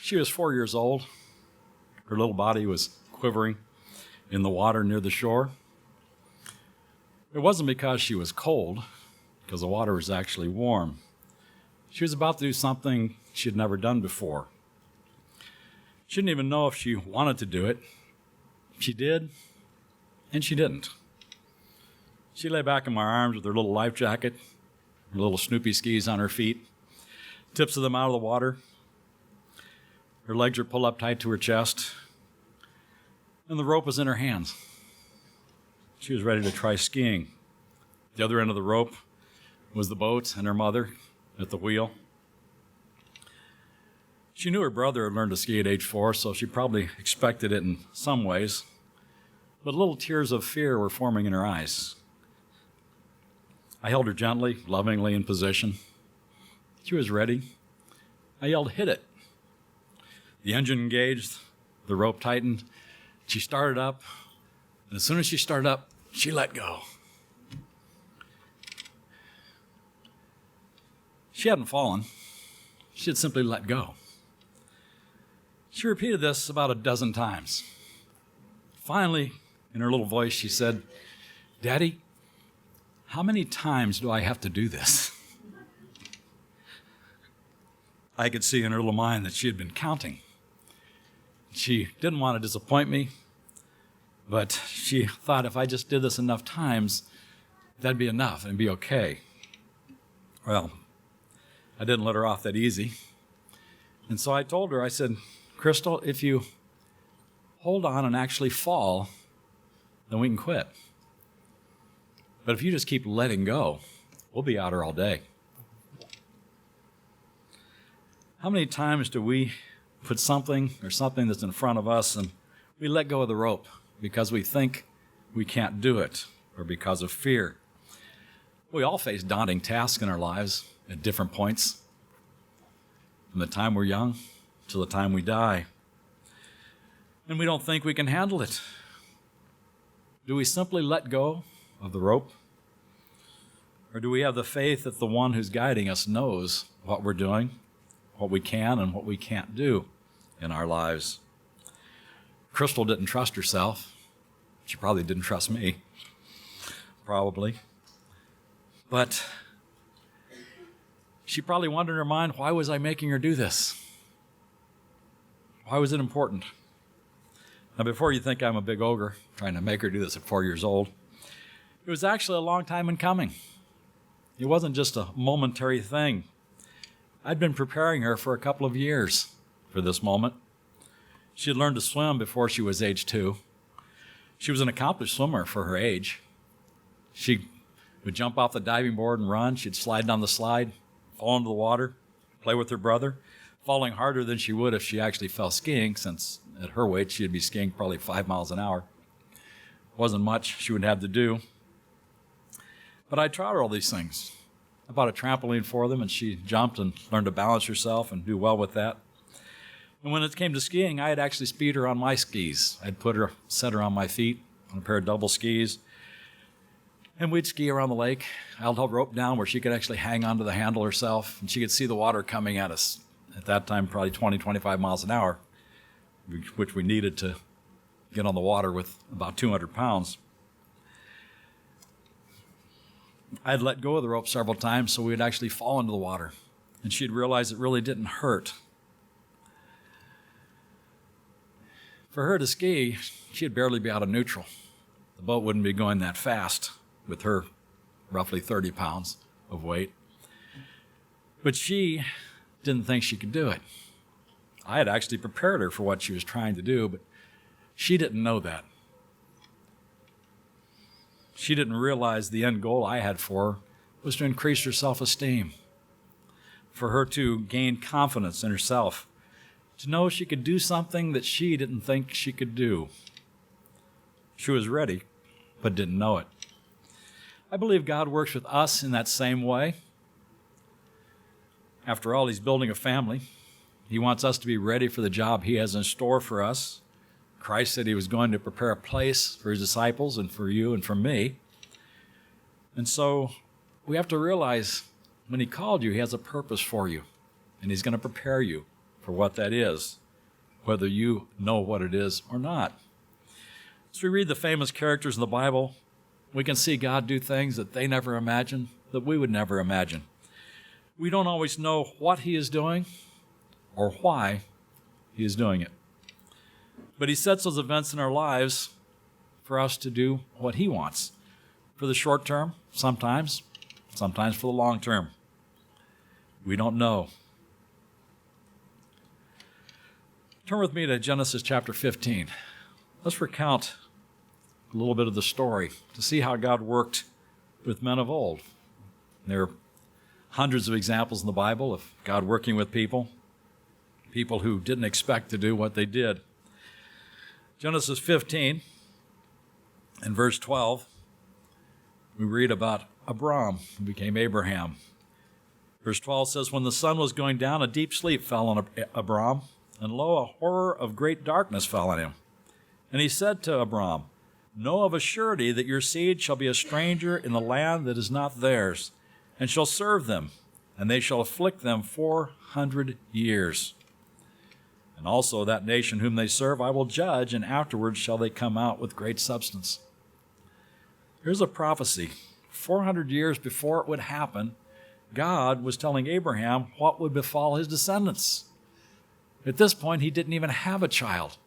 She was 4 years old. Her little body was quivering in the water near the shore. It wasn't because she was cold, because the water was actually warm. She was about to do something she had never done before. She didn't even know if she wanted to do it. She did, and she didn't. She lay back in my arms with her little life jacket, her little Snoopy skis on her feet, tips of them out of the water. Her legs were pulled up tight to her chest, and the rope was in her hands. She was ready to try skiing. The other end of the rope was the boat and her mother at the wheel. She knew her brother had learned to ski at age 4, so she probably expected it in some ways, but little tears of fear were forming in her eyes. I held her gently, lovingly in position. She was ready. I yelled, "Hit it." The engine engaged, the rope tightened. She started up, and as soon as she started up, she let go. She hadn't fallen. She had simply let go. She repeated this about a dozen times. Finally, in her little voice, she said, "Daddy, how many times do I have to do this?" I could see in her little mind that she had been counting. She didn't want to disappoint me, but she thought if I just did this enough times, that'd be enough and be okay. Well, I didn't let her off that easy. And so I told her, I said, "Crystal, if you hold on and actually fall, then we can quit. But if you just keep letting go, we'll be out here all day." How many times do we put something that's in front of us and we let go of the rope because we think we can't do it or because of fear? We all face daunting tasks in our lives at different points, from the time we're young till the time we die. And we don't think we can handle it. Do we simply let go of the rope? Or do we have the faith that the one who's guiding us knows what we're doing, what we can and what we can't do in our lives? Crystal didn't trust herself. She probably didn't trust me. Probably. But she probably wondered in her mind, why was I making her do this? Why was it important? Now, before you think I'm a big ogre trying to make her do this at 4 years old, it was actually a long time in coming. It wasn't just a momentary thing. I'd been preparing her for a couple of years for this moment. She had learned to swim before she was age 2. She was an accomplished swimmer for her age. She would jump off the diving board and run. She'd slide down the slide, fall into the water, play with her brother, falling harder than she would if she actually fell skiing, since at her weight she'd be skiing probably 5 miles an hour. Wasn't much she would have to do. But I taught her all these things. I bought a trampoline for them, and she jumped and learned to balance herself and do well with that. And when it came to skiing, I had actually speed her on my skis. I'd set her on my feet on a pair of double skis, and we'd ski around the lake. I held a rope down where she could actually hang onto the handle herself, and she could see the water coming at us. At that time, probably 20, 25 miles an hour, which we needed to get on the water with about 200 pounds. I'd let go of the rope several times so we'd actually fall into the water, and she'd realize it really didn't hurt. For her to ski, she'd barely be out of neutral. The boat wouldn't be going that fast with her roughly 30 pounds of weight. But she didn't think she could do it. I had actually prepared her for what she was trying to do, but she didn't know that. She didn't realize the end goal I had for her was to increase her self-esteem, for her to gain confidence in herself, to know she could do something that she didn't think she could do. She was ready, but didn't know it. I believe God works with us in that same way. After all, He's building a family. He wants us to be ready for the job He has in store for us. Christ said He was going to prepare a place for His disciples and for you and for me. And so we have to realize when He called you, He has a purpose for you, and He's going to prepare you for what that is, whether you know what it is or not. As we read the famous characters in the Bible, we can see God do things that they never imagined, that we would never imagine. We don't always know what he is doing or why he is doing it. But he sets those events in our lives for us to do what he wants. For the short term, sometimes for the long term. We don't know. Turn with me to Genesis chapter 15. Let's recount a little bit of the story to see how God worked with men of old. There are hundreds of examples in the Bible of God working with people who didn't expect to do what they did. Genesis 15, in verse 12, we read about Abram, who became Abraham. Verse 12 says, when the sun was going down, a deep sleep fell on Abram, and lo, a horror of great darkness fell on him. And he said to Abram, know of a surety that your seed shall be a stranger in the land that is not theirs, and shall serve them, and they shall afflict them 400 years. And also that nation whom they serve I will judge, and afterwards shall they come out with great substance. Here's a prophecy. 400 years before it would happen, God was telling Abraham what would befall his descendants. At this point, he didn't even have a child.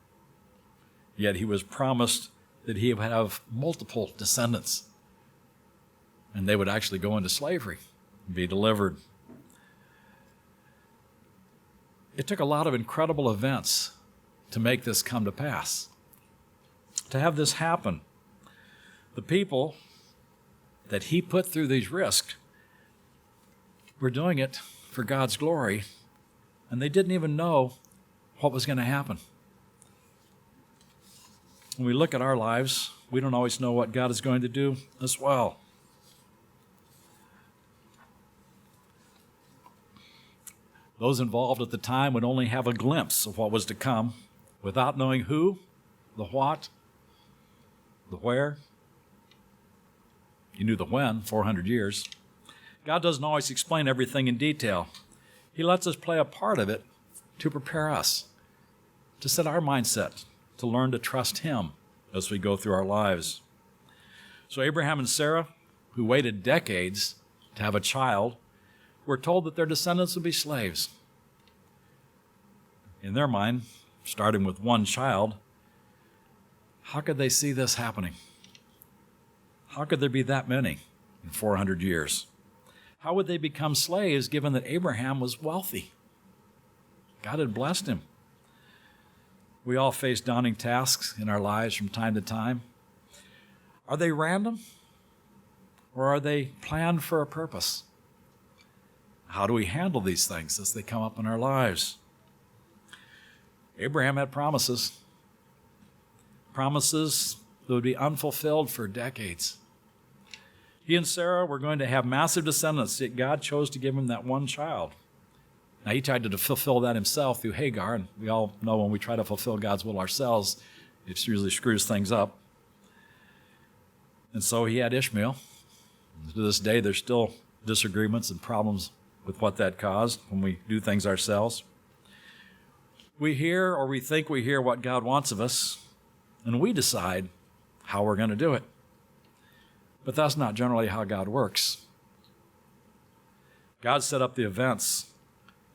Yet he was promised that he would have multiple descendants, and they would actually go into slavery and be delivered. It took a lot of incredible events to make this come to pass, to have this happen. The people that he put through these risks were doing it for God's glory, and they didn't even know what was going to happen. When we look at our lives, we don't always know what God is going to do as well. Those involved at the time would only have a glimpse of what was to come without knowing who, the what, the where. You knew the when, 400 years. God doesn't always explain everything in detail. He lets us play a part of it to prepare us, to set our mindset, to learn to trust him as we go through our lives. So Abraham and Sarah, who waited decades to have a child, were told that their descendants would be slaves. In their mind, starting with one child, how could they see this happening? How could there be that many in 400 years? How would they become slaves given that Abraham was wealthy? God had blessed him. We all face daunting tasks in our lives from time to time. Are they random, or are they planned for a purpose? How do we handle these things as they come up in our lives? Abraham had promises that would be unfulfilled for decades. He and Sarah were going to have massive descendants, yet God chose to give him that one child. Now, he tried to fulfill that himself through Hagar, and we all know when we try to fulfill God's will ourselves, it usually screws things up. And so he had Ishmael. To this day, there's still disagreements and problems with what that caused when we do things ourselves. We hear, or we think we hear, what God wants of us, and we decide how we're going to do it. But that's not generally how God works. God set up the events,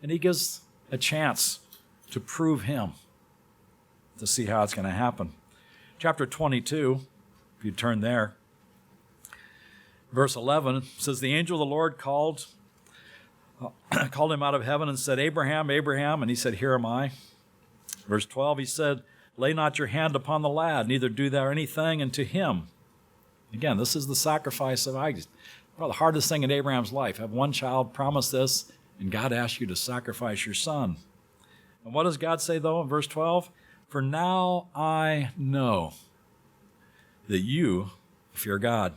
and he gives a chance to prove him, to see how it's going to happen. Chapter 22, if you turn there, verse 11 says, the angel of the Lord called him out of heaven and said, Abraham, Abraham, and he said, here am I. Verse 12, he said, lay not your hand upon the lad, neither do thou anything unto him. Again, this is the sacrifice of Isaac. Probably the hardest thing in Abraham's life. Have one child, promise this, and God asks you to sacrifice your son. And what does God say, though, in verse 12? For now I know that you, if you're God,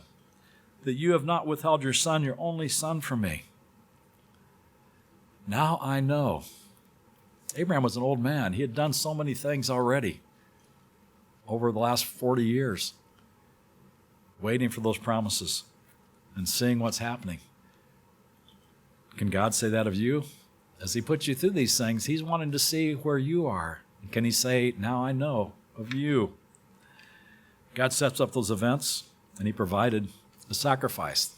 that you have not withheld your son, your only son, from me. Now I know. Abraham was an old man. He had done so many things already over the last 40 years, waiting for those promises and seeing what's happening. Can God say that of you As he puts you through these things, he's wanting to see where you are. Can he say, now I know of you? God sets up those events, and he provided a sacrifice.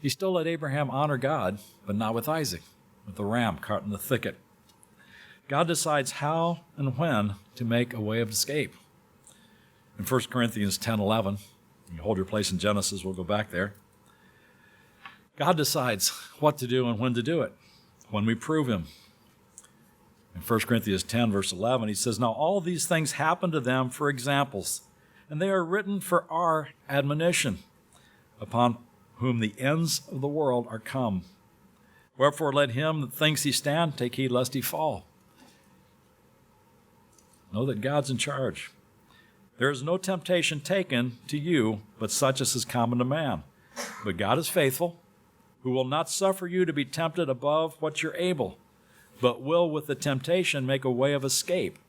He still let Abraham honor God, but not with Isaac, with the ram caught in the thicket. God decides how and when to make a way of escape. In 1 Corinthians 10:11, you hold your place in Genesis, we'll go back there. God decides what to do and when to do it, when we prove him. In 1 Corinthians 10, verse 11, he says, now all these things happen to them for examples, and they are written for our admonition, upon whom the ends of the world are come. Wherefore let him that thinks he stand take heed lest he fall. Know that God's in charge. There is no temptation taken to you, but such as is common to man. But God is faithful, who will not suffer you to be tempted above what you're able, but will with the temptation make a way of escape,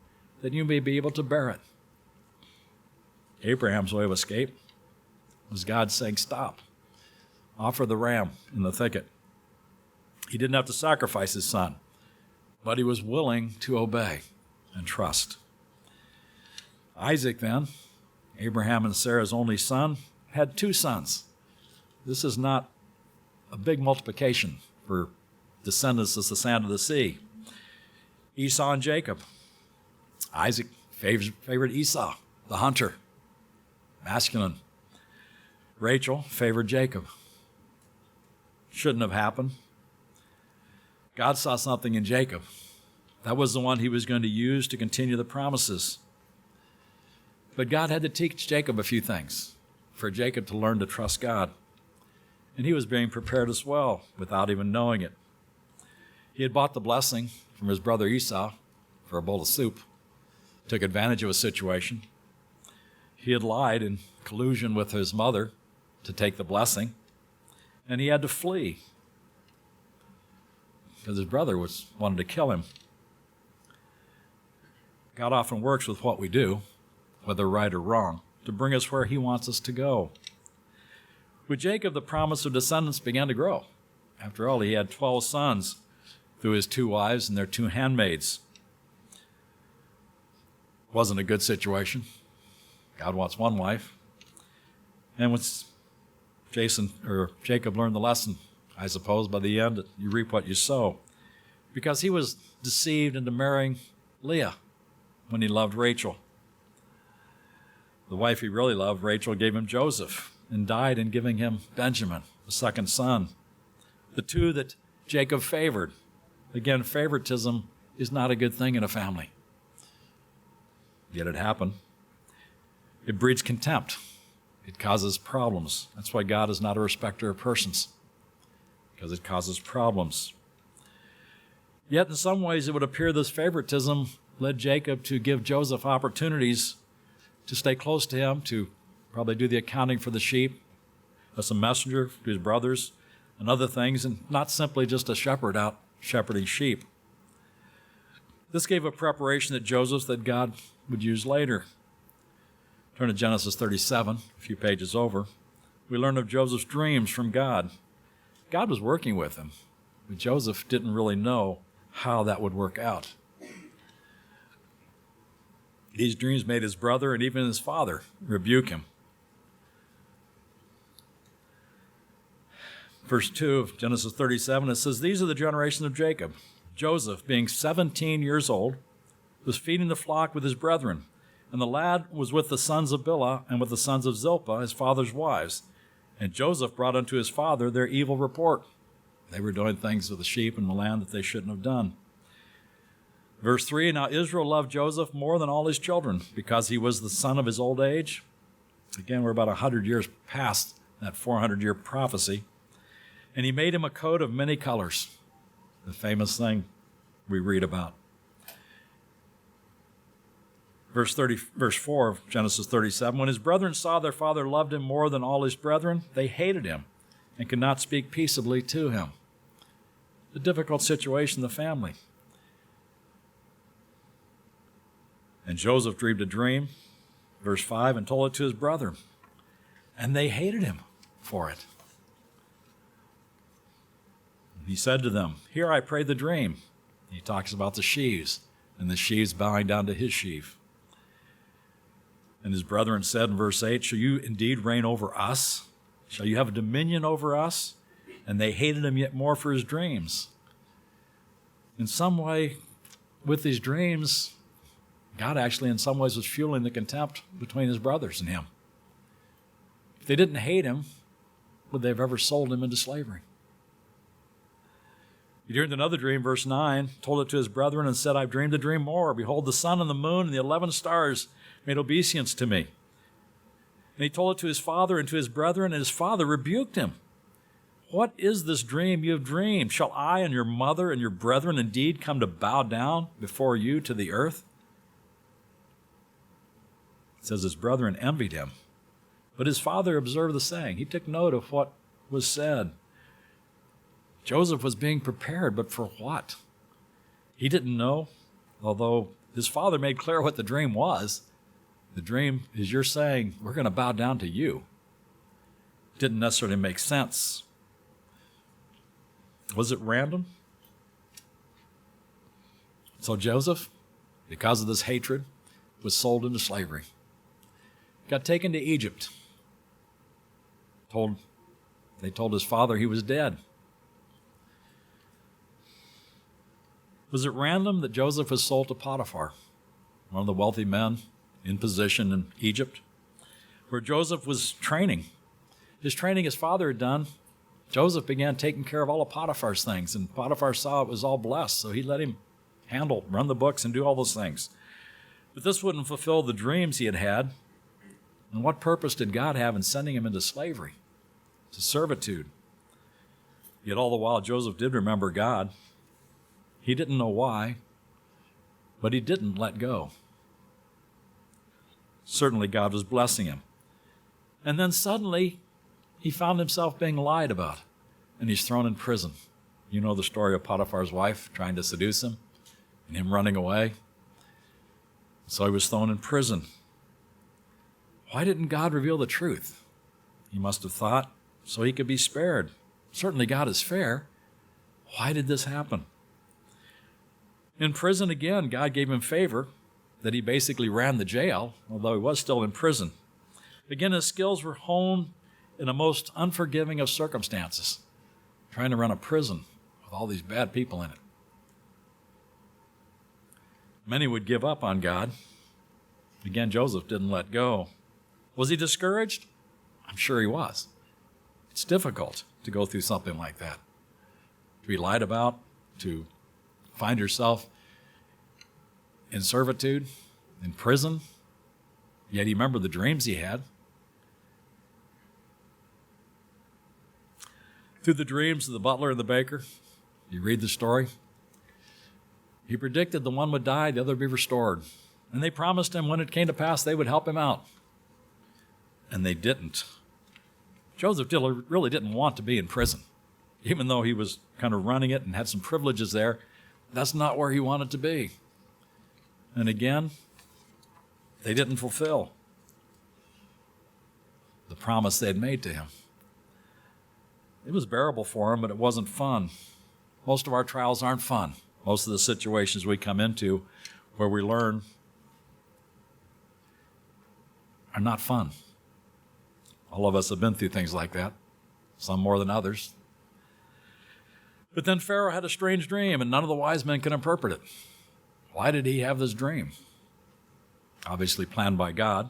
that you may be able to bear it. Abraham's way of escape was God saying, stop, offer the ram in the thicket. He didn't have to sacrifice his son, but he was willing to obey and trust. Isaac then, Abraham and Sarah's only son, had two sons. This is not a big multiplication for descendants as the sand of the sea. Esau and Jacob. Isaac favored Esau, the hunter, masculine. Rachel favored Jacob. Shouldn't have happened. God saw something in Jacob. That was the one he was going to use to continue the promises. But God had to teach Jacob a few things for Jacob to learn to trust God. And he was being prepared as well without even knowing it. He had bought the blessing from his brother Esau for a bowl of soup, took advantage of a situation. He had lied in collusion with his mother to take the blessing, and he had to flee because his brother wanted to kill him. God often works with what we do, whether right or wrong, to bring us where he wants us to go. With Jacob, the promise of descendants began to grow. After all, he had 12 sons through his 2 wives and their 2 handmaids. Wasn't a good situation. God wants 1 wife. And once Jacob learned the lesson, I suppose, by the end, you reap what you sow. Because he was deceived into marrying Leah when he loved Rachel. The wife he really loved, Rachel, gave him Joseph and died in giving him Benjamin, the second son. The 2 that Jacob favored. Again, favoritism is not a good thing in a family. Yet it happened. It breeds contempt. It causes problems. That's why God is not a respecter of persons, because it causes problems. Yet in some ways it would appear this favoritism led Jacob to give Joseph opportunities to stay close to him, to probably do the accounting for the sheep, as a messenger to his brothers and other things, and not simply just a shepherd out shepherding sheep. This gave a preparation that God would use later. Turn to Genesis 37, a few pages over. We learn of Joseph's dreams from God. God was working with him, but Joseph didn't really know how that would work out. These dreams made his brother and even his father rebuke him. Verse 2 of Genesis 37, it says, these are the generations of Jacob. Joseph, being 17 years old, was feeding the flock with his brethren, and the lad was with the sons of Bilhah and with the sons of Zilpah, his father's wives. And Joseph brought unto his father their evil report. They were doing things with the sheep and the land that they shouldn't have done. Verse 3, now Israel loved Joseph more than all his children, because he was the son of his old age. Again, we're about 100 years past that 400-year prophecy. And he made him a coat of many colors, the famous thing we read about. Verse 4 of Genesis 37, when his brethren saw their father loved him more than all his brethren, they hated him and could not speak peaceably to him. A difficult situation in the family. And Joseph dreamed a dream, verse 5, and told it to his brother, and they hated him for it. He said to them, hear I pray the dream. He talks about the sheaves, and the sheaves bowing down to his sheaf. And his brethren said in verse 8, shall you indeed reign over us? Shall you have dominion over us? And they hated him yet more for his dreams. In some way, with these dreams, God actually in some ways was fueling the contempt between his brothers and him. If they didn't hate him, would they have ever sold him into slavery? He dreamed another dream, verse 9, told it to his brethren and said, I've dreamed a dream more. Behold, the sun and the moon and the 11 stars made obeisance to me. And he told it to his father and to his brethren, and his father rebuked him. What is this dream you have dreamed? Shall I and your mother and your brethren indeed come to bow down before you to the earth? It says his brethren envied him. But his father observed the saying. He took note of what was said. Joseph was being prepared, but for what? He didn't know, although his father made clear what the dream was. The dream is you're saying, we're going to bow down to you. It didn't necessarily make sense. Was it random? So Joseph, because of this hatred, was sold into slavery. Got taken to Egypt. They told his father he was dead. Was it random that Joseph was sold to Potiphar, one of the wealthy men in position in Egypt, where Joseph was training? His training his father had done, Joseph began taking care of all of Potiphar's things, and Potiphar saw it was all blessed, so he let him run the books and do all those things. But this wouldn't fulfill the dreams he had had. And what purpose did God have in sending him into slavery, to servitude? Yet all the while Joseph did remember God. He didn't know why, but he didn't let go. Certainly God was blessing him. And then suddenly he found himself being lied about, and he's thrown in prison. You know the story of Potiphar's wife trying to seduce him and him running away. So he was thrown in prison. Why didn't God reveal the truth? He must have thought so he could be spared. Certainly God is fair. Why did this happen? In prison again, God gave him favor that he basically ran the jail, although he was still in prison. Again, his skills were honed in a most unforgiving of circumstances, trying to run a prison with all these bad people in it. Many would give up on God. Again, Joseph didn't let go. Was he discouraged? I'm sure he was. It's difficult to go through something like that, to be lied about, to find yourself in servitude, in prison, yet he remembered the dreams he had. Through the dreams of the butler and the baker, you read the story, he predicted the one would die, the other would be restored. And they promised him when it came to pass, they would help him out. And they didn't. Joseph really didn't want to be in prison. Even though he was kind of running it and had some privileges there, that's not where he wanted to be. And again, they didn't fulfill the promise they had made to him. It was bearable for him, but it wasn't fun. Most of our trials aren't fun. Most of the situations we come into where we learn are not fun. All of us have been through things like that, some more than others. But then Pharaoh had a strange dream, and none of the wise men could interpret it. Why did he have this dream? Obviously planned by God.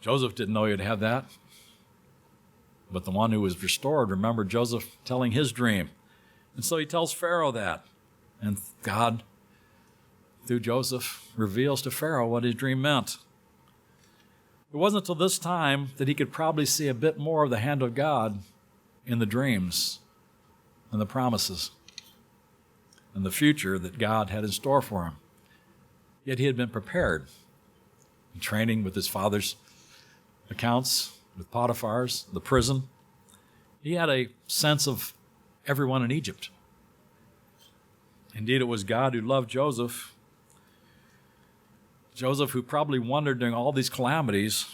Joseph didn't know he'd have that. But the one who was restored remembered Joseph telling his dream. And so he tells Pharaoh that. And God, through Joseph, reveals to Pharaoh what his dream meant. It wasn't until this time that he could probably see a bit more of the hand of God in the dreams and the promises and the future that God had in store for him. Yet he had been prepared in training with his father's accounts, with Potiphar's, the prison. He had a sense of everyone in Egypt. Indeed, it was God who loved Joseph. Joseph, who probably wondered during all these calamities,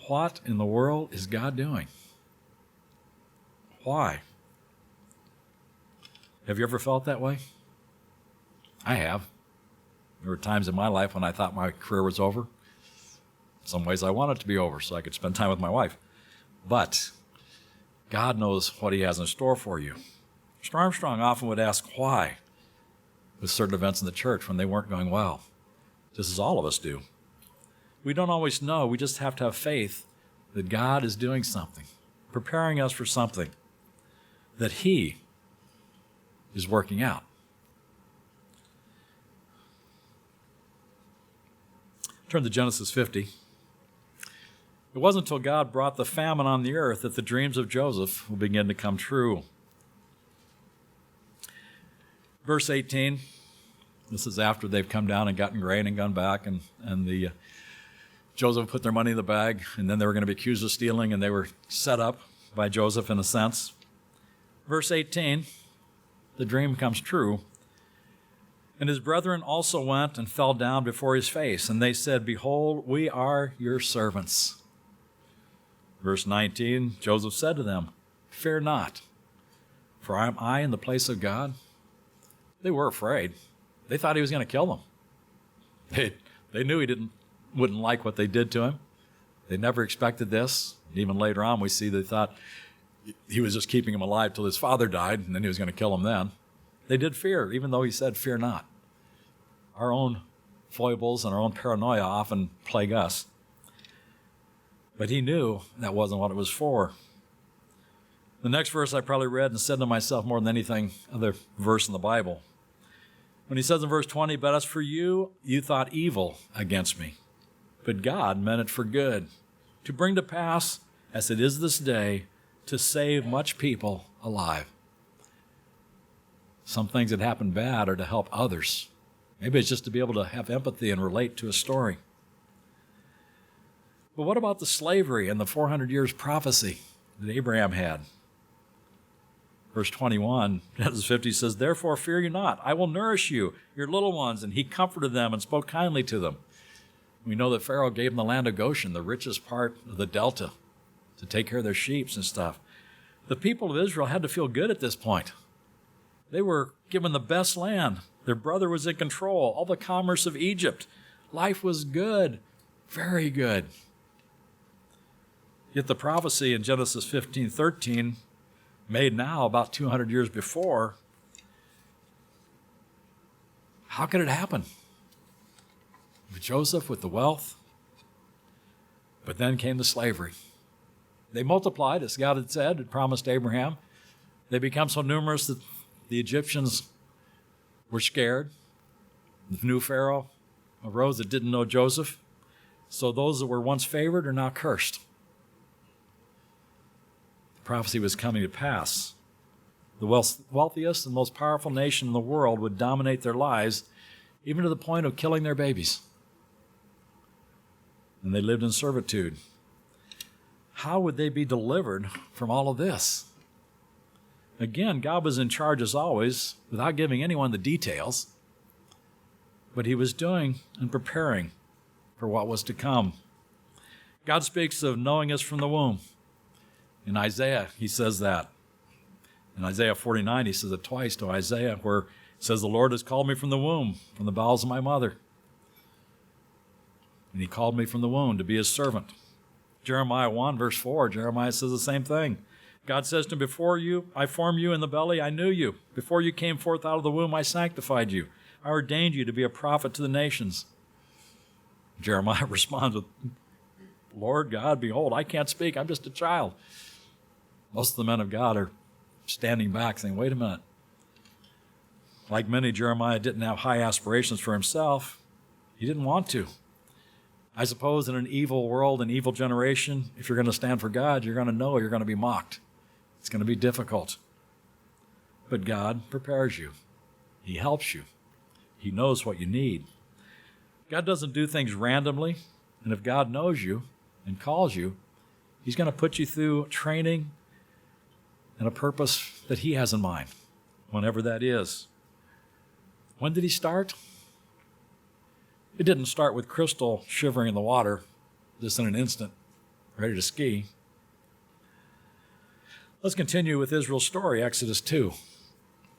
what in the world is God doing? Why? Have you ever felt that way? I have. There were times in my life when I thought my career was over. In some ways I wanted it to be over so I could spend time with my wife. But God knows what he has in store for you. Mr. Armstrong often would ask why with certain events in the church when they weren't going well, just as all of us do. We don't always know. We just have to have faith that God is doing something, preparing us for something that he is working out. Turn to Genesis 50. It wasn't until God brought the famine on the earth that the dreams of Joseph will begin to come true. Verse 18, this is after they've come down and gotten grain and gone back, and Joseph put their money in the bag, and then they were going to be accused of stealing, and they were set up by Joseph in a sense. Verse 18, the dream comes true. And his brethren also went and fell down before his face, and they said, Behold, we are your servants. Verse 19, Joseph said to them, Fear not, for am I in the place of God? They were afraid. They thought he was going to kill them. They knew he wouldn't like what they did to him. They never expected this. Even later on, we see they thought he was just keeping him alive till his father died, and then he was going to kill him then. They did fear, even though he said, Fear not. Our own foibles and our own paranoia often plague us. But he knew that wasn't what it was for. The next verse I probably read and said to myself more than anything other verse in the Bible. When he says in verse 20, But as for you, you thought evil against me, but God meant it for good, to bring to pass, as it is this day, to save much people alive. Some things that happen bad are to help others. Maybe it's just to be able to have empathy and relate to a story. But what about the slavery and the 400 years prophecy that Abraham had? Verse 21, Genesis 50 says, Therefore fear you not, I will nourish you, your little ones. And he comforted them and spoke kindly to them. We know that Pharaoh gave them the land of Goshen, the richest part of the delta, to take care of their sheep and stuff. The people of Israel had to feel good at this point. They were given the best land. Their brother was in control, all the commerce of Egypt. Life was good, very good. Yet the prophecy in Genesis 15:13, made now about 200 years before, how could it happen? With Joseph, with the wealth, but then came the slavery. They multiplied, as God had said, had promised Abraham. They become so numerous that the Egyptians were scared. The new Pharaoh arose that didn't know Joseph. So those that were once favored are now cursed. The prophecy was coming to pass. The wealthiest and most powerful nation in the world would dominate their lives, even to the point of killing their babies. And they lived in servitude. How would they be delivered from all of this? Again, God was in charge as always, without giving anyone the details. But he was doing and preparing for what was to come. God speaks of knowing us from the womb. In Isaiah, he says that. In Isaiah 49, he says it twice to Isaiah, where it says, The Lord has called me from the womb, from the bowels of my mother. And he called me from the womb to be his servant. Jeremiah 1, verse 4, Jeremiah says the same thing. God says to him, Before I formed you in the belly, I knew you. Before you came forth out of the womb, I sanctified you. I ordained you to be a prophet to the nations. Jeremiah responds with, Lord God, behold, I can't speak. I'm just a child. Most of the men of God are standing back saying, wait a minute. Like many, Jeremiah didn't have high aspirations for himself. He didn't want to. I suppose in an evil world, an evil generation, if you're going to stand for God, you're going to know you're going to be mocked. It's going to be difficult. But God prepares you. He helps you. He knows what you need. God doesn't do things randomly. And if God knows you and calls you, he's going to put you through training and a purpose that he has in mind, whenever that is. When did he start? It didn't start with Crystal shivering in the water just in an instant, ready to ski. Let's continue with Israel's story, Exodus 2.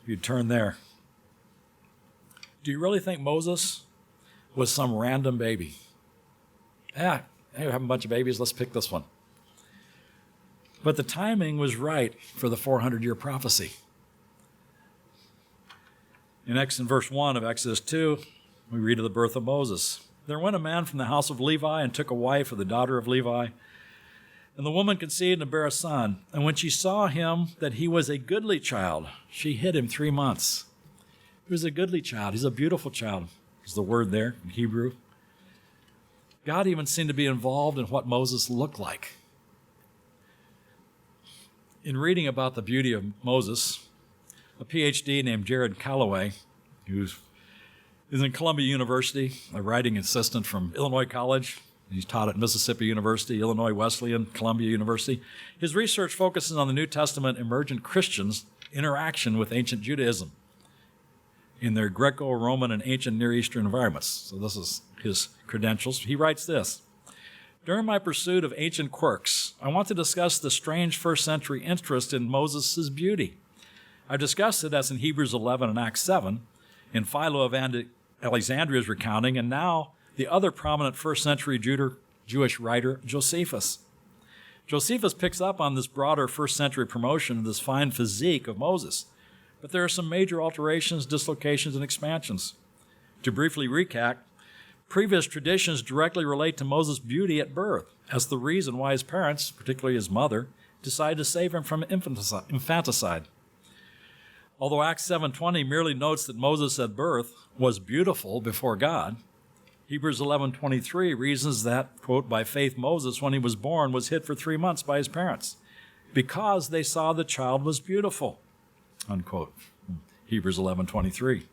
If you'd turn there. Do you really think Moses was some random baby? Hey, we have a bunch of babies, let's pick this one. But the timing was right for the 400-year prophecy. In verse 1 of Exodus 2, we read of the birth of Moses. There went a man from the house of Levi and took a wife of the daughter of Levi. And the woman conceived and bare a son. And when she saw him that he was a goodly child, she hid him 3 months. He was a goodly child. He's a beautiful child, is the word there in Hebrew. God even seemed to be involved in what Moses looked like. In reading about the beauty of Moses, a PhD named Jared Calloway, who is in Columbia University, a writing assistant from Illinois College. He's taught at Mississippi University, Illinois Wesleyan, Columbia University. His research focuses on the New Testament emergent Christians' interaction with ancient Judaism in their Greco-Roman and ancient Near Eastern environments. So this is his credentials. He writes this: during my pursuit of ancient quirks, I want to discuss the strange first century interest in Moses' beauty. I've discussed it as in Hebrews 11 and Acts 7, in Philo of Alexandria's recounting, and now the other prominent first century Jewish writer, Josephus. Josephus picks up on this broader first century promotion of this fine physique of Moses, but there are some major alterations, dislocations, and expansions. To briefly recap, previous traditions directly relate to Moses' beauty at birth as the reason why his parents, particularly his mother, decided to save him from infanticide. Although Acts 7:20 merely notes that Moses at birth was beautiful before God, Hebrews 11:23 reasons that, quote, by faith Moses, when he was born, was hid for 3 months by his parents because they saw the child was beautiful, unquote. Hebrews 11:23.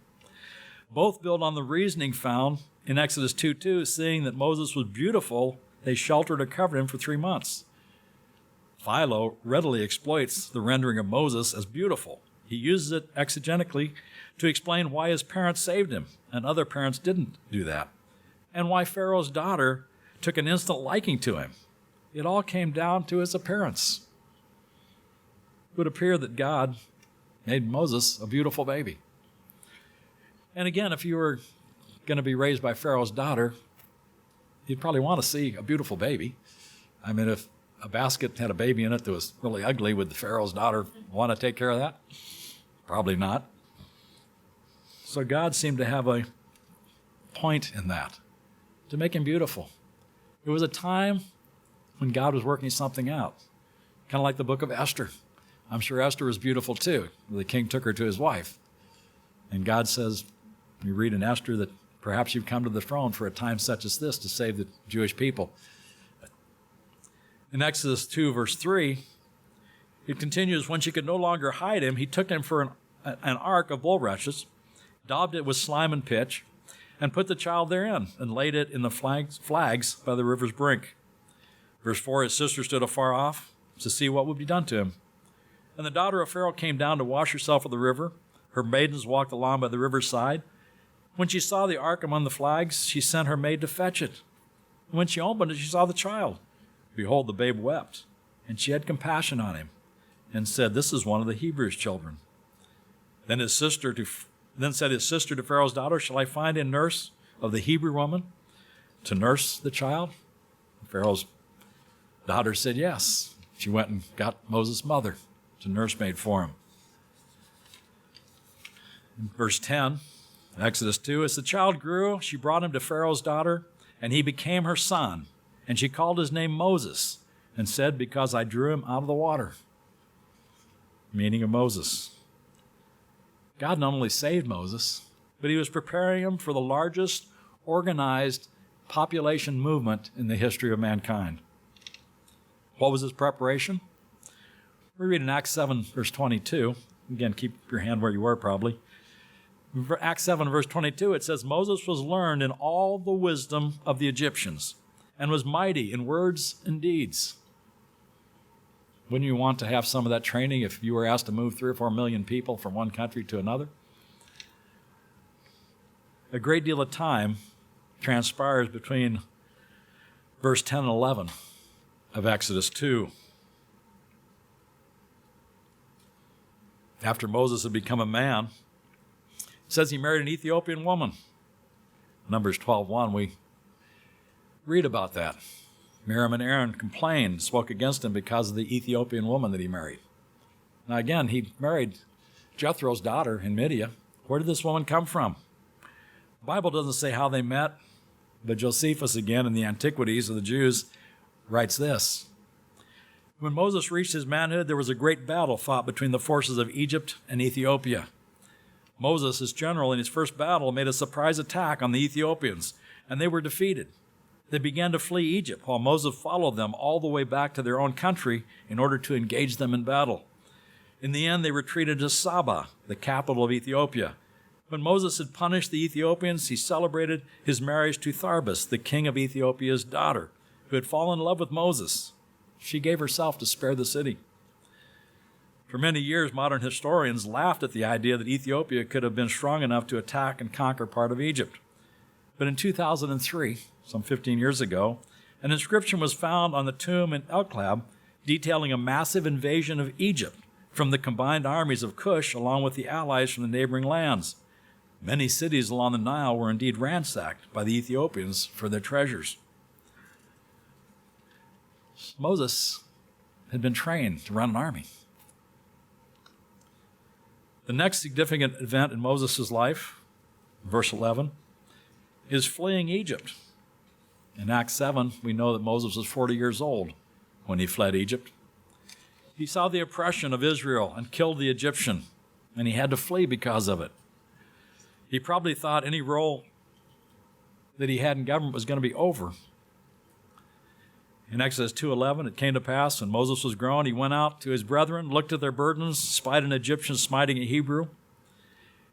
Both build on the reasoning found in Exodus 2:2, seeing that Moses was beautiful, they sheltered or covered him for 3 months. Philo readily exploits the rendering of Moses as beautiful. He uses it exegetically to explain why his parents saved him and other parents didn't do that, and why Pharaoh's daughter took an instant liking to him. It all came down to his appearance. It would appear that God made Moses a beautiful baby. And again, if you were going to be raised by Pharaoh's daughter, you'd probably want to see a beautiful baby. I mean, if a basket had a baby in it that was really ugly, would the Pharaoh's daughter want to take care of that? Probably not. So God seemed to have a point in that, to make him beautiful. It was a time when God was working something out, kind of like the book of Esther. I'm sure Esther was beautiful too. The king took her to his wife. And God says, you read in Esther that perhaps you've come to the throne for a time such as this to save the Jewish people. In Exodus 2, verse 3, it continues, when she could no longer hide him, he took him for an ark of bulrushes, daubed it with slime and pitch, and put the child therein, and laid it in the flags by the river's brink. Verse 4, his sister stood afar off to see what would be done to him. And the daughter of Pharaoh came down to wash herself at the river. Her maidens walked along by the river's side. When she saw the ark among the flags, she sent her maid to fetch it. And when she opened it, she saw the child. Behold, the babe wept, and she had compassion on him, and said, this is one of the Hebrews' children. Then said his sister to Pharaoh's daughter, shall I find a nurse of the Hebrew woman to nurse the child? Pharaoh's daughter said yes. She went and got Moses' mother to nursemaid for him. In verse 10, Exodus 2, as the child grew, she brought him to Pharaoh's daughter, and he became her son. And she called his name Moses, and said, because I drew him out of the water. Meaning of Moses. God not only saved Moses, but he was preparing him for the largest organized population movement in the history of mankind. What was his preparation? We read in Acts 7, verse 22. Again, keep your hand where you were probably. Acts 7, verse 22, it says, Moses was learned in all the wisdom of the Egyptians, and was mighty in words and deeds. Wouldn't you want to have some of that training if you were asked to move 3 or 4 million people from one country to another? A great deal of time transpires between verse 10 and 11 of Exodus 2. After Moses had become a man, it says he married an Ethiopian woman. Numbers 12:1, we read about that. Miriam and Aaron complained, spoke against him because of the Ethiopian woman that he married. Now again, he married Jethro's daughter in Midian. Where did this woman come from? The Bible doesn't say how they met, but Josephus, again in the Antiquities of the Jews, writes this. When Moses reached his manhood, there was a great battle fought between the forces of Egypt and Ethiopia. Moses, as general in his first battle, made a surprise attack on the Ethiopians, and they were defeated. They began to flee Egypt, while Moses followed them all the way back to their own country in order to engage them in battle. In the end, they retreated to Saba, the capital of Ethiopia. When Moses had punished the Ethiopians, he celebrated his marriage to Tharbis, the king of Ethiopia's daughter, who had fallen in love with Moses. She gave herself to spare the city. For many years, modern historians laughed at the idea that Ethiopia could have been strong enough to attack and conquer part of Egypt. But in 2003, some 15 years ago, an inscription was found on the tomb in Elklab detailing a massive invasion of Egypt from the combined armies of Cush along with the allies from the neighboring lands. Many cities along the Nile were indeed ransacked by the Ethiopians for their treasures. Moses had been trained to run an army. The next significant event in Moses' life, verse 11, is fleeing Egypt. In Acts 7, we know that Moses was 40 years old when he fled Egypt. He saw the oppression of Israel and killed the Egyptian, and he had to flee because of it. He probably thought any role that he had in government was going to be over. In Exodus 2:11, it came to pass when Moses was grown, he went out to his brethren, looked at their burdens, spied an Egyptian smiting a Hebrew.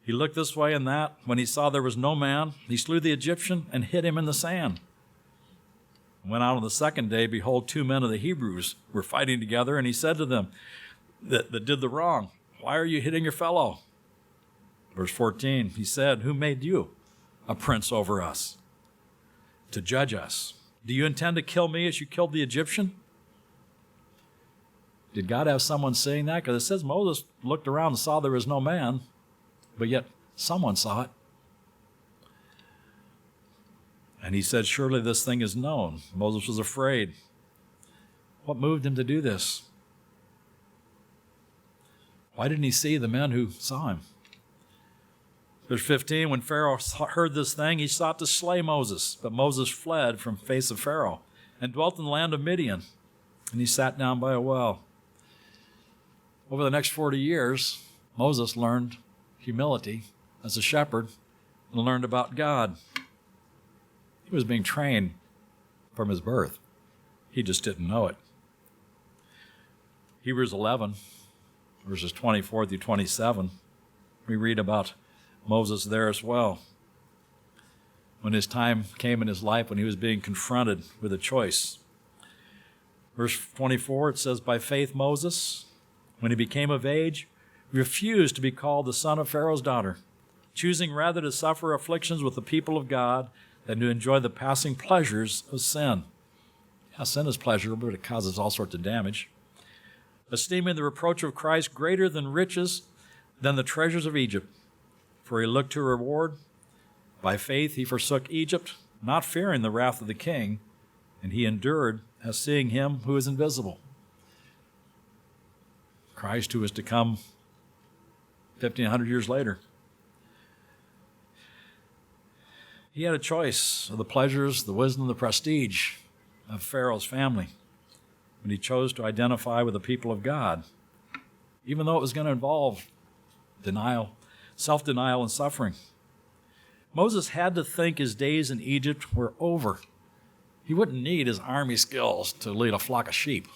He looked this way and that. When he saw there was no man, he slew the Egyptian and hid him in the sand. Went out on the second day, behold, 2 men of the Hebrews were fighting together, and he said to them that did the wrong, why are you hitting your fellow? Verse 14, he said, who made you a prince over us to judge us? Do you intend to kill me as you killed the Egyptian? Did God have someone saying that? Because it says Moses looked around and saw there was no man, but yet someone saw it. And he said, surely this thing is known. Moses was afraid. What moved him to do this? Why didn't he see the men who saw him? Verse 15, when Pharaoh heard this thing, he sought to slay Moses. But Moses fled from the face of Pharaoh and dwelt in the land of Midian. And he sat down by a well. Over the next 40 years, Moses learned humility as a shepherd and learned about God. He was being trained from his birth. He just didn't know it. Hebrews 11, verses 24 through 27, we read about Moses there as well. When his time came in his life when he was being confronted with a choice. Verse 24, it says, by faith Moses, when he became of age, refused to be called the son of Pharaoh's daughter, choosing rather to suffer afflictions with the people of God than to enjoy the passing pleasures of sin. Yeah, sin is pleasurable, but it causes all sorts of damage. Esteeming the reproach of Christ greater than riches, than the treasures of Egypt. For he looked to reward. By faith he forsook Egypt, not fearing the wrath of the king, and he endured as seeing him who is invisible. Christ who is to come 1,500 years later. He had a choice of the pleasures, the wisdom, the prestige of Pharaoh's family, but he chose to identify with the people of God, even though it was going to involve denial, self-denial, and suffering. Moses had to think his days in Egypt were over. He wouldn't need his army skills to lead a flock of sheep.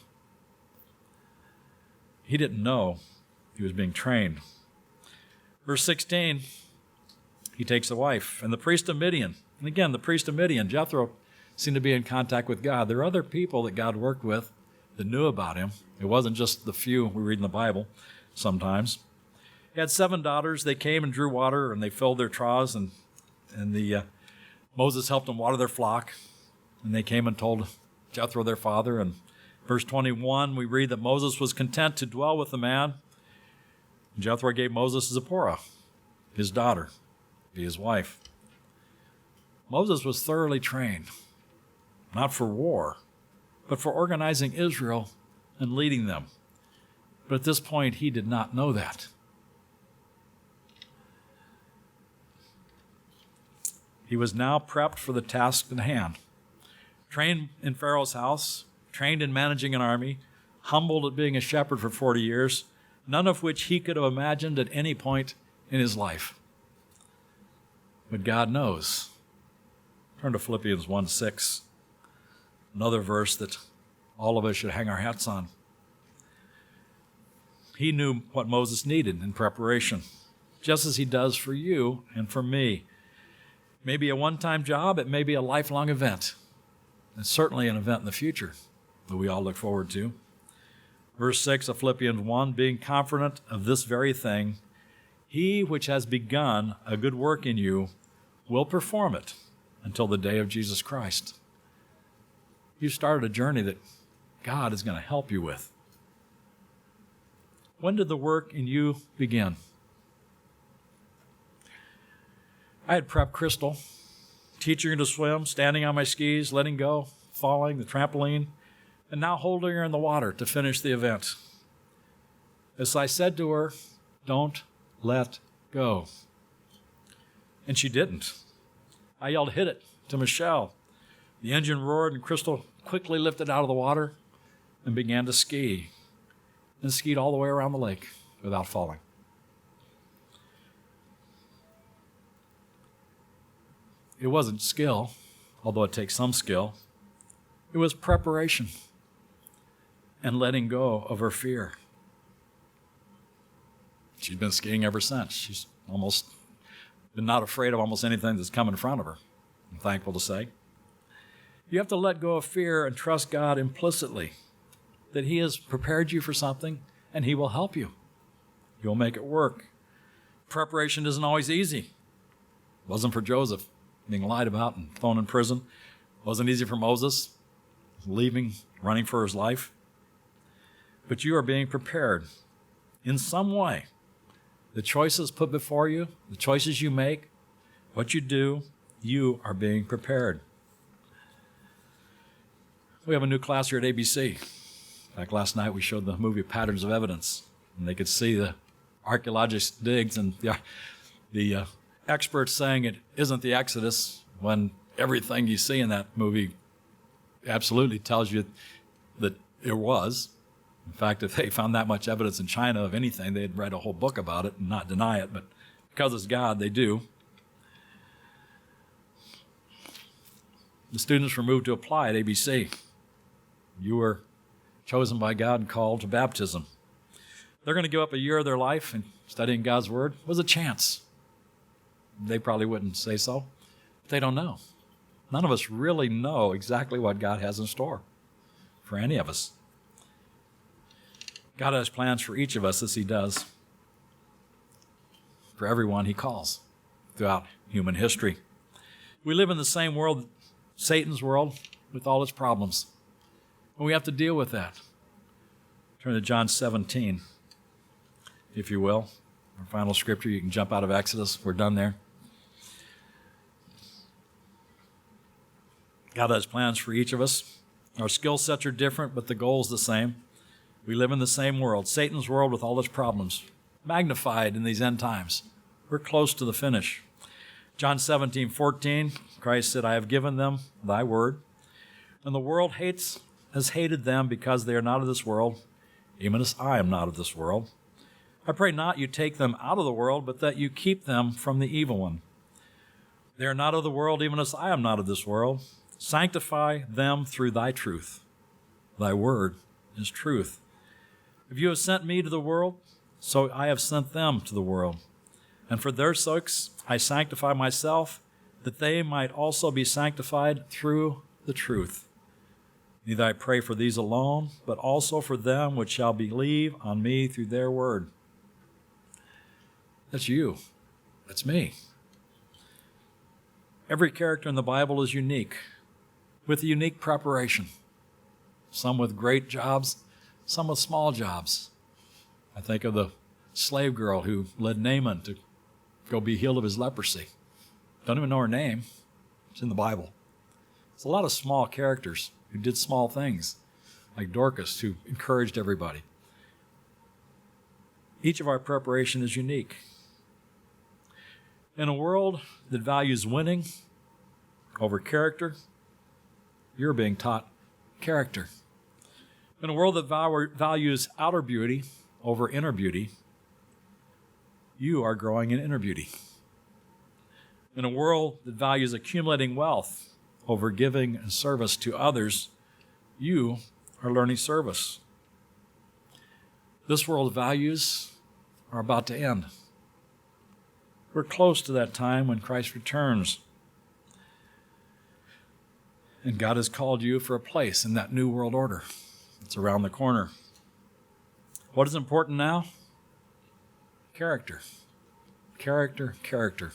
He didn't know he was being trained. Verse 16, he takes a wife, and the priest of Midian. And again, the priest of Midian, Jethro, seemed to be in contact with God. There are other people that God worked with that knew about him. It wasn't just the few we read in the Bible sometimes. He had 7 daughters. They came and drew water, and they filled their troughs, and Moses helped them water their flock. And they came and told Jethro, their father. And verse 21, we read that Moses was content to dwell with the man. And Jethro gave Moses Zipporah, his daughter, be his wife. Moses was thoroughly trained, not for war, but for organizing Israel and leading them. But at this point, he did not know that. He was now prepped for the task at hand. Trained in Pharaoh's house, trained in managing an army, humbled at being a shepherd for 40 years, none of which he could have imagined at any point in his life. But God knows. Turn to Philippians 1:6, another verse that all of us should hang our hats on. He knew what Moses needed in preparation, just as he does for you and for me. It may be a one-time job, it may be a lifelong event. It's certainly an event in the future that we all look forward to. Verse 6 of Philippians 1, being confident of this very thing, he which has begun a good work in you will perform it until the day of Jesus Christ. You started a journey that God is going to help you with. When did the work in you begin? I had prepped Crystal, teaching her to swim, standing on my skis, letting go, falling, the trampoline, and now holding her in the water to finish the event. As I said to her, don't let go. And she didn't. I yelled, hit it, to Michelle. The engine roared and Crystal quickly lifted out of the water and began to ski, and skied all the way around the lake without falling. It wasn't skill, although it takes some skill. It was preparation and letting go of her fear. She's been skiing ever since. She's almost been not afraid of almost anything that's come in front of her, I'm thankful to say. You have to let go of fear and trust God implicitly that he has prepared you for something and he will help you. You'll make it work. Preparation isn't always easy. It wasn't for Joseph being lied about and thrown in prison. It wasn't easy for Moses leaving, running for his life. But you are being prepared in some way. The choices put before you, the choices you make, what you do, you are being prepared. We have a new class here at ABC. In fact, last night we showed the movie Patterns of Evidence, and they could see the archaeologists' digs and the experts saying it isn't the Exodus when everything you see in that movie absolutely tells you that it was. In fact, if they found that much evidence in China of anything, they'd write a whole book about it and not deny it, but because it's God, they do. The students were moved to apply at ABC. You were chosen by God and called to baptism. They're going to give up a year of their life and studying God's Word. It was a chance. They probably wouldn't say so. They don't know. None of us really know exactly what God has in store for any of us. God has plans for each of us as he does for everyone he calls throughout human history. We live in the same world, Satan's world, with all its problems. And we have to deal with that. Turn to John 17, if you will. Our final scripture. You can jump out of Exodus. We're done there. God has plans for each of us. Our skill sets are different, but the goal is the same. We live in the same world, Satan's world with all its problems, magnified in these end times. We're close to the finish. John 17:14, Christ said, I have given them thy word, and the world has hated them because they are not of this world, even as I am not of this world. I pray not you take them out of the world, but that you keep them from the evil one. They are not of the world, even as I am not of this world. Sanctify them through thy truth. Thy word is truth. If you have sent me to the world, so I have sent them to the world. And for their sakes I sanctify myself, that they might also be sanctified through the truth. Neither I pray for these alone, but also for them which shall believe on me through their word. That's you. That's me. Every character in the Bible is unique, with a unique preparation. Some with great jobs, some with small jobs. I think of the slave girl who led Naaman to go be healed of his leprosy. Don't even know her name. It's in the Bible. It's a lot of small characters who did small things, like Dorcas, who encouraged everybody. Each of our preparation is unique. In a world that values winning over character, you're being taught character. In a world that values outer beauty over inner beauty, you are growing in inner beauty. In a world that values accumulating wealth over giving and service to others, you are learning service. This world's values are about to end. We're close to that time when Christ returns. And God has called you for a place in that new world order. It's around the corner. What is important now? Character. Character, character.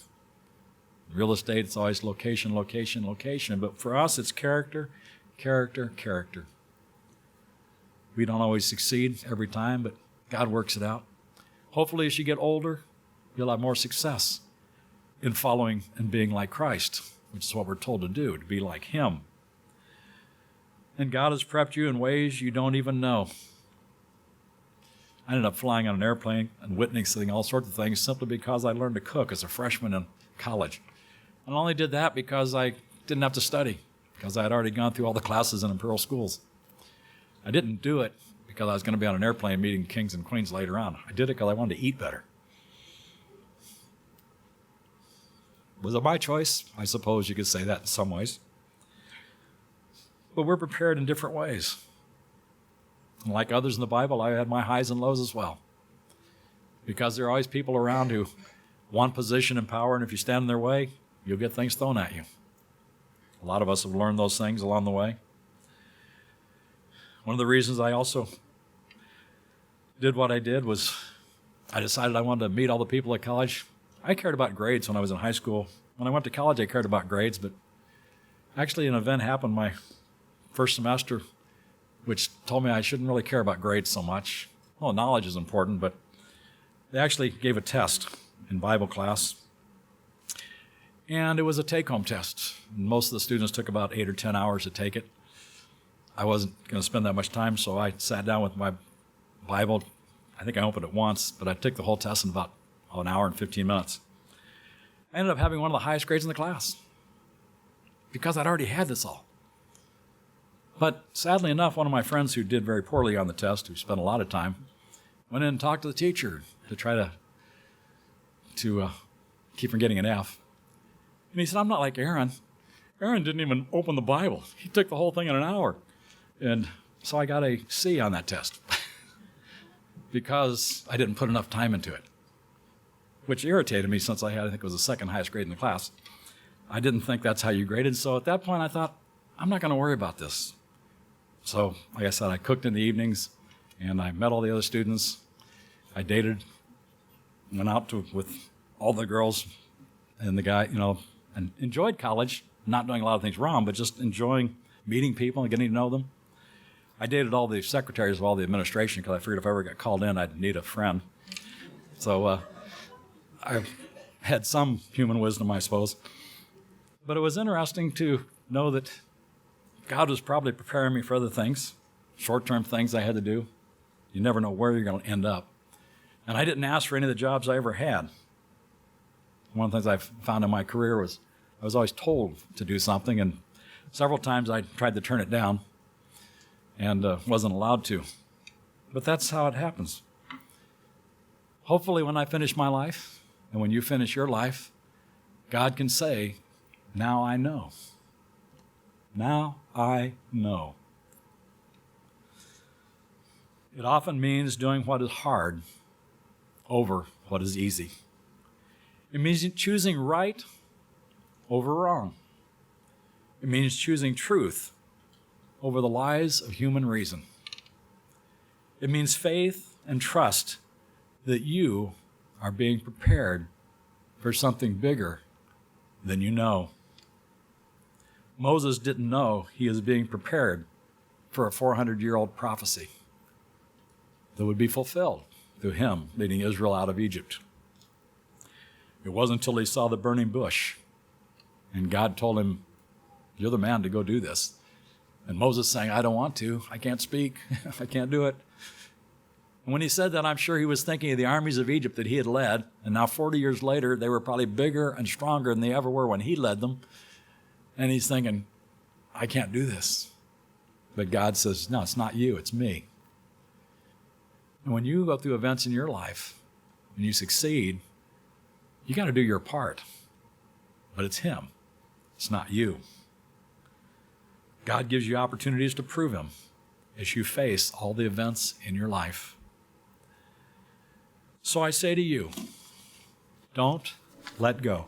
Real estate, it's always location, location, location. But for us, it's character, character, character. We don't always succeed every time, but God works it out. Hopefully, as you get older, you'll have more success in following and being like Christ, which is what we're told to do, to be like Him. And God has prepped you in ways you don't even know. I ended up flying on an airplane and witnessing all sorts of things simply because I learned to cook as a freshman in college. And I only did that because I didn't have to study, because I had already gone through all the classes in imperial schools. I didn't do it because I was going to be on an airplane meeting kings and queens later on. I did it because I wanted to eat better. Was it my choice? I suppose you could say that in some ways. But we're prepared in different ways. And like others in the Bible, I had my highs and lows as well. Because there are always people around who want position and power, and if you stand in their way, you'll get things thrown at you. A lot of us have learned those things along the way. One of the reasons I also did what I did was I decided I wanted to meet all the people at college. I cared about grades when I was in high school. When I went to college, I cared about grades, but actually an event happened my first semester which told me I shouldn't really care about grades so much. Well, knowledge is important, but they actually gave a test in Bible class, and it was a take-home test. Most of the students took about 8 or 10 hours to take it. I wasn't going to spend that much time, so I sat down with my Bible. I think I opened it once, but I took the whole test in about an hour and 15 minutes. I ended up having one of the highest grades in the class because I'd already had this all. But sadly enough, one of my friends who did very poorly on the test, who spent a lot of time, went in and talked to the teacher to try to keep from getting an F. And he said, "I'm not like Aaron. Aaron didn't even open the Bible. He took the whole thing in an hour." And so I got a C on that test because I didn't put enough time into it, which irritated me since I think it was the second highest grade in the class. I didn't think that's how you graded. So at that point, I thought, I'm not going to worry about this. So, like I said, I cooked in the evenings, and I met all the other students. I dated, went out with all the girls and the guy, and enjoyed college, not doing a lot of things wrong, but just enjoying meeting people and getting to know them. I dated all the secretaries of all the administration because I figured if I ever got called in, I'd need a friend. So I had some human wisdom, I suppose. But it was interesting to know that God was probably preparing me for other things, short-term things I had to do. You never know where you're going to end up. And I didn't ask for any of the jobs I ever had. One of the things I've found in my career was I was always told to do something, and several times I tried to turn it down and wasn't allowed to. But that's how it happens. Hopefully when I finish my life and when you finish your life, God can say, "Now I know. Now I know." It often means doing what is hard over what is easy. It means choosing right over wrong. It means choosing truth over the lies of human reason. It means faith and trust that you are being prepared for something bigger than you know. Moses didn't know he was being prepared for a 400-year-old prophecy that would be fulfilled through him leading Israel out of Egypt. It wasn't until he saw the burning bush And God told him, you're the man to go do this. And Moses saying, I don't want to. I can't speak. I can't do it. And when he said that, I'm sure he was thinking of the armies of Egypt that he had led. And now 40 years later, they were probably bigger and stronger than they ever were when he led them. And he's thinking, I can't do this. But God says, no, it's not you, it's me. And when you go through events in your life and you succeed, you got to do your part. But it's him. It's not you. God gives you opportunities to prove him as you face all the events in your life. So I say to you, don't let go.